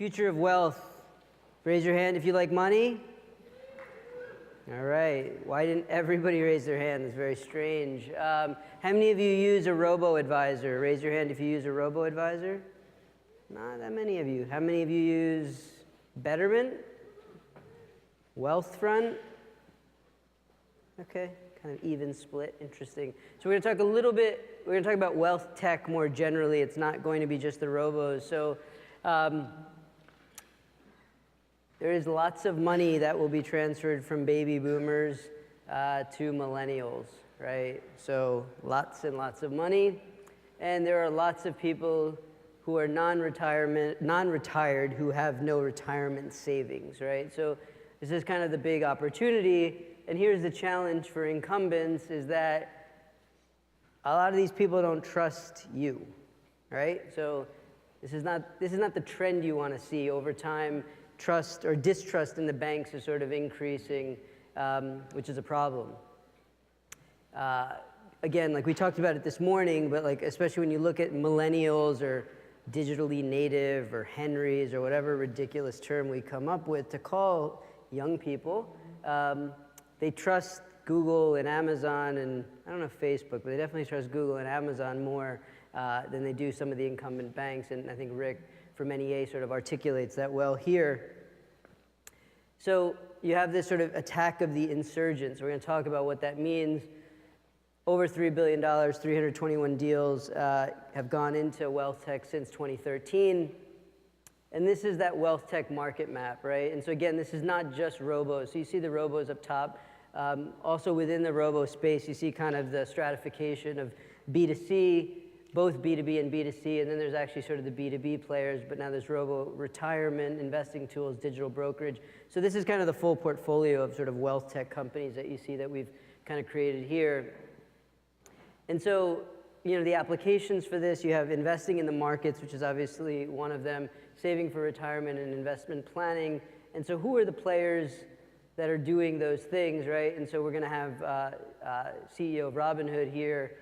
Future of wealth. Raise your hand if you like money. All right. Why didn't everybody raise their hand? It's very strange. How many of you use a robo-advisor? Raise your hand if you use a robo-advisor. Not that many of you. How many of you use Betterment? Wealthfront? Okay, kind of even split. Interesting. So we're going to talk we're going to talk about wealth tech more generally. It's not going to be just the robos. So there is lots of money that will be transferred from baby boomers to millennials, right? So lots and lots of money. And there are lots of people who are non-retired who have no retirement savings, right? So this is kind of the big opportunity. And here's the challenge for incumbents is that a lot of these people don't trust you, right? So this is not the trend you want to see over time. Trust or distrust in the banks is sort of increasing, which is a problem. Again, like we talked about it this morning, but like especially when you look at millennials or digitally native or Henrys or whatever ridiculous term we come up with to call young people, they trust Google and Amazon and I don't know Facebook, but they definitely trust Google and Amazon more than they do some of the incumbent banks. And I think Rick from NEA sort of articulates that well here. So you have this sort of attack of the insurgents. We're going to talk about what that means. Over $3 billion, 321 deals have gone into wealth tech since 2013. And this is that wealth tech market map, right? And so again, this is not just robos. So you see the robos up top. Also within the robo space, you see kind of the stratification of B2C, both B2B and B2C, and then there's actually sort of the B2B players, but now there's robo-retirement, investing tools, digital brokerage. So this is kind of the full portfolio of sort of wealth tech companies that you see that we've kind of created here. And so, you know, the applications for this, you have investing in the markets, which is obviously one of them, saving for retirement and investment planning. And so who are the players that are doing those things, right? And so we're going to have CEO of Robinhood here.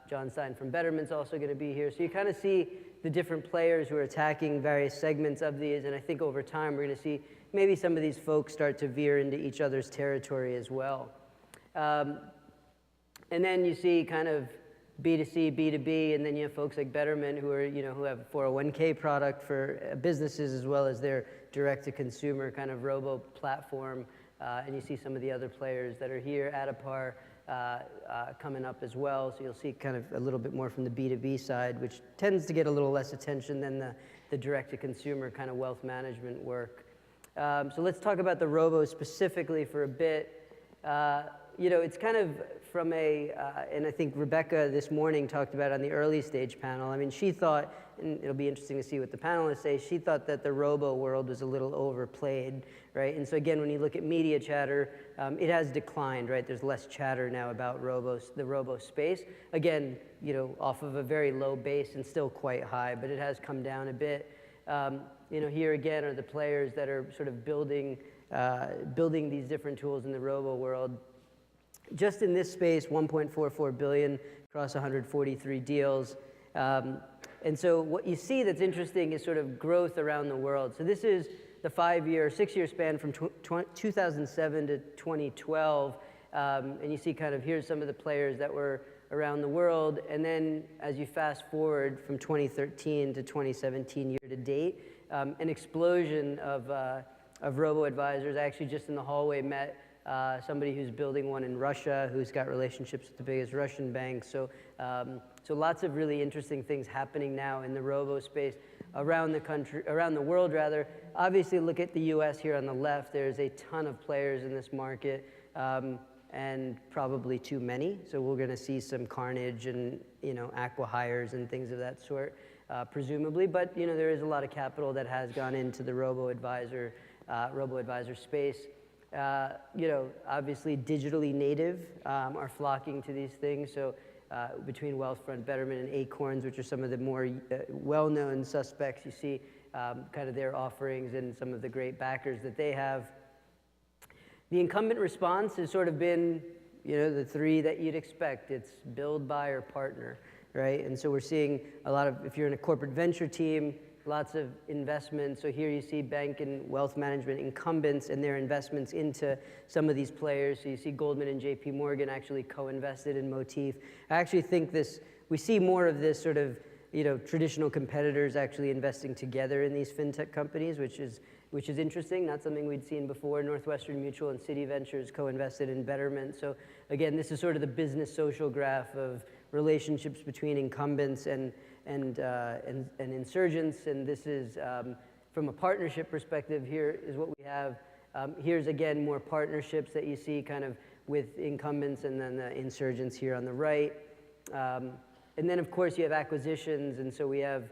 John Stein from Betterment's also going to be here. So you kind of see the different players who are attacking various segments of these. And I think over time we're going to see maybe some of these folks start to veer into each other's territory as well. And then you see kind of B2C, B2B, and then you have folks like Betterment who are, you know, who have a 401k product for businesses as well as their direct-to-consumer kind of robo platform. And you see some of the other players that are here, Adapar, coming up as well. So you'll see kind of a little bit more from the B2B side, which tends to get a little less attention than the direct-to-consumer kind of wealth management work. So let's talk about the robo specifically for a bit. You know, it's kind of from and I think Rebecca this morning talked about on the early stage panel. I mean, she thought, and it'll be interesting to see what the panelists say, she thought that the robo world was a little overplayed, right? And so again, when you look at media chatter, it has declined, right? There's less chatter now about the robo space. Again, you know, off of a very low base and still quite high, but it has come down a bit. You know, here again are the players that are sort of building these different tools in the robo world. Just in this space, $1.44 billion across 143 deals. And so what you see that's interesting is sort of growth around the world. So this is the 6-year span from 2007 to 2012. And you see kind of here's some of the players that were around the world. And then as you fast forward from 2013 to 2017 year to date, an explosion of robo-advisors. I actually just in the hallway met somebody who's building one in Russia, who's got relationships with the biggest Russian banks. So lots of really interesting things happening now in the robo space around the world rather. Obviously, look at the US here on the left. There's a ton of players in this market, and probably too many. So we're going to see some carnage and, you know, acqui-hires and things of that sort, presumably. But, you know, there is a lot of capital that has gone into the robo-advisor space. You know, obviously digitally native are flocking to these things. So between Wealthfront, Betterment, and Acorns, which are some of the more well-known suspects, you see kind of their offerings and some of the great backers that they have. The incumbent response has sort of been, you know, the three that you'd expect. It's build, buy, or partner, right? And so we're seeing a lot of, if you're in a corporate venture team, a lots of investment. So here you see bank and wealth management incumbents and their investments into some of these players. So you see Goldman and JP Morgan actually co-invested in Motif. I actually think we see more of this sort of, traditional competitors actually investing together in these fintech companies, which is interesting, not something we'd seen before. Northwestern Mutual and Citi Ventures co-invested in Betterment. So again, this is sort of the business social graph of relationships between incumbents and insurgents. And this is, from a partnership perspective, here is what we have. Here's again more partnerships that you see kind of with incumbents and then the insurgents here on the right. And then of course you have acquisitions, and so we have,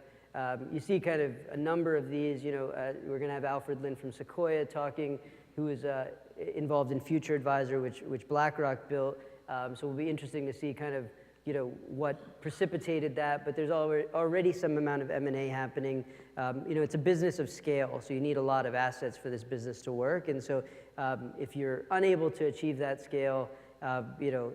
you see kind of a number of these, we're gonna have Alfred Lin from Sequoia talking, who is involved in Future Advisor, which BlackRock built. So it'll be interesting to see kind of, what precipitated that, but there's already some amount of M&A happening. It's a business of scale, so you need a lot of assets for this business to work. And so if you're unable to achieve that scale,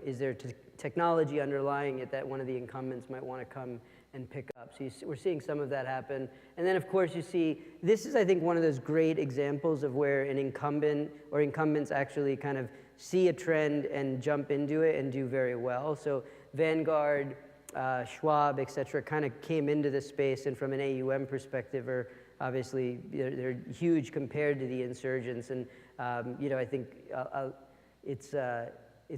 is there technology underlying it that one of the incumbents might want to come and pick up? So we're seeing some of that happen. And then of course you see, this is I think one of those great examples of where an incumbent or incumbents actually kind of see a trend and jump into it and do very well. So Vanguard, Schwab, et cetera, kind of came into this space, and from an AUM perspective are obviously, they're huge compared to the insurgents. And I think it's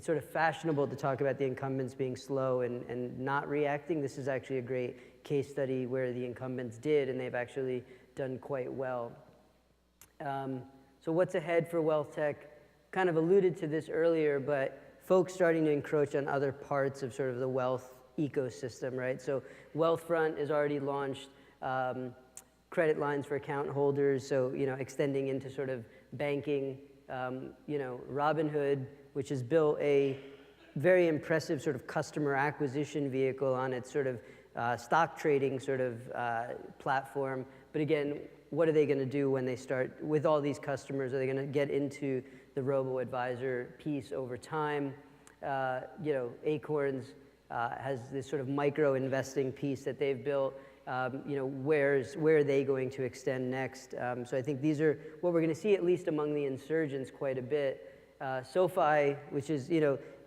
sort of fashionable to talk about the incumbents being slow and not reacting. This is actually a great case study where the incumbents did, and they've actually done quite well. So what's ahead for wealth tech? Kind of alluded to this earlier, but folks starting to encroach on other parts of sort of the wealth ecosystem, right? So Wealthfront is already launched credit lines for account holders, so extending into sort of banking. Robinhood, which has built a very impressive sort of customer acquisition vehicle on its sort of stock trading sort of platform. But again, what are they going to do when they start with all these customers? Are they going to get into the robo-advisor piece over time? Acorns has this sort of micro investing piece that they've built. Where are they going to extend next? So I think these are what we're going to see, at least among the insurgents, quite a bit. SoFi, which is,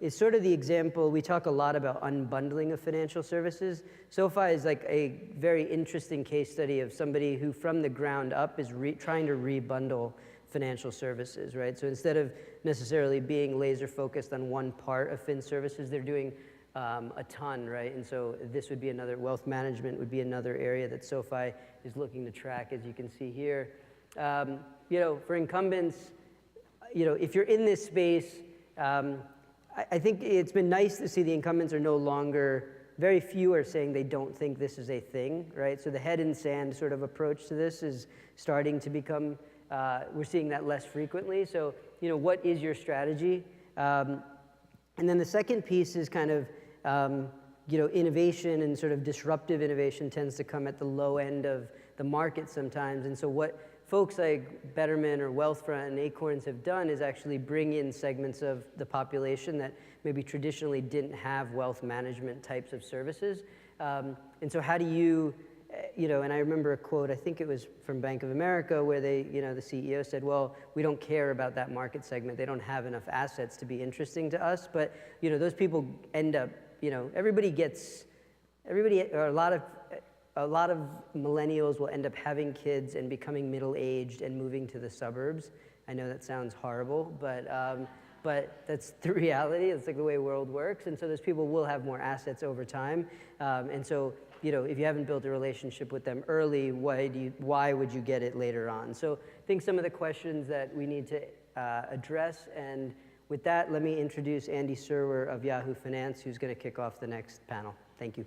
is sort of the example. We talk a lot about unbundling of financial services. SoFi is like a very interesting case study of somebody who, from the ground up, is trying to rebundle financial services, right? So instead of necessarily being laser focused on one part of fin services, they're doing a ton, right? And so this would be another, wealth management would be another area that SoFi is looking to track, as you can see here. For incumbents, if you're in this space, I think it's been nice to see the incumbents are no longer, very few are saying they don't think this is a thing, right? So the head in sand sort of approach to this is starting to become, we're seeing that less frequently. So, what is your strategy? And then the second piece is kind of, innovation and sort of disruptive innovation tends to come at the low end of the market sometimes. And so what folks like Betterment or Wealthfront and Acorns have done is actually bring in segments of the population that maybe traditionally didn't have wealth management types of services. And so how do you, and I remember a quote, I think it was from Bank of America, where they, the CEO said, well, we don't care about that market segment. They don't have enough assets to be interesting to us. But, those people end up, or a lot of millennials will end up having kids and becoming middle-aged and moving to the suburbs. I know that sounds horrible, but that's the reality. It's like the way the world works. And so those people will have more assets over time. And so, if you haven't built a relationship with them early, why would you get it later on? So I think some of the questions that we need to address. And with that, let me introduce Andy Serwer of Yahoo Finance, who's going to kick off the next panel. Thank you.